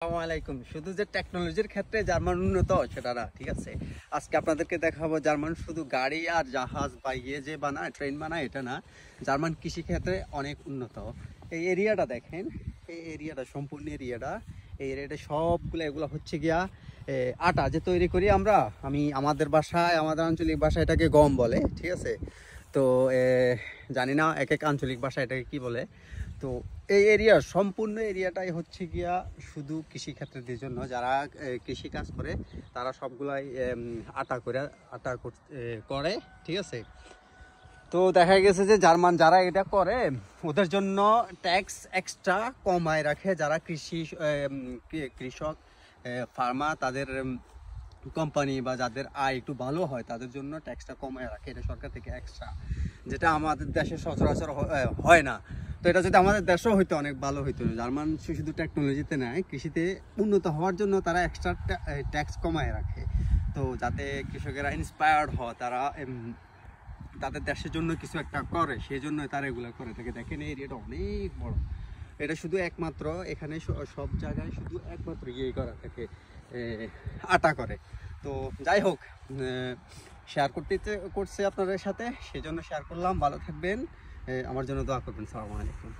আসসালামু আলাইকুম। শুধু যে টেকনোলজির ক্ষেত্রে জার্মান উন্নত সেটা না, ঠিক আছে। আজকে আপনাদেরকে দেখাবো জার্মান শুধু গাড়ি আর জাহাজ বা যে বানায়, ট্রেন বানায় এটা না, জার্মান কৃষি ক্ষেত্রে অনেক উন্নত। এই এরিয়াটা দেখেন, এই এরিয়াটা সম্পূর্ণ এরিয়াটা, এই এরিয়াটা সবগুলো এগুলো হচ্ছে গিয়া আটা যে তৈরি করি আমরা, আমাদের বাসায়, আমাদের আঞ্চলিক ভাষায় এটাকে গম বলে, ঠিক আছে। তো জানি না এক এক আঞ্চলিক ভাষা এটাকে কি বলে। তো এই এরিয়ার সম্পূর্ণ এরিয়াটাই হচ্ছে গিয়া শুধু কৃষিক্ষেত্রের জন্য, যারা কৃষি কাজ করে তারা সবগুলাই আটা করে, ঠিক আছে। তো দেখা গেছে যে জার্মান যারা এটা করে ওদের জন্য ট্যাক্স এক্সট্রা কমায় রাখে, যারা কৃষক ফার্মার তাদের কোম্পানি বা যাদের আয় একটু ভালো হয় তাদের জন্য ট্যাক্সটা কমায় রাখে, এটা সরকার থেকে এক্সট্রা, যেটা আমাদের দেশে সচরাচর হয় না। তো এটা যদি আমাদের দেশেও হইতো অনেক ভালো হইতো। জার্মান শুধু টেকনোলজিতে নেয়, কৃষিতে উন্নত হওয়ার জন্য তারা এক্সট্রা ট্যাক্স কমায় রাখে, তো যাতে কৃষকেরা ইন্সপায়ার্ড হয়, তারা তাদের দেশের জন্য কিছু একটা করে, সেই জন্য তারা এগুলো করে থাকে। দেখেন এই এরিয়াটা অনেক বড়, এটা শুধু একমাত্র এখানে সব জায়গায় শুধু একমাত্র করা থাকে, আটা করে। তো যাই হোক, শেয়ার করছে আপনাদের সাথে, সেই জন্য শেয়ার করলাম। ভালো থাকবেন, আমার জন্য দোয়া করবেন। সালামু আলাইকুম।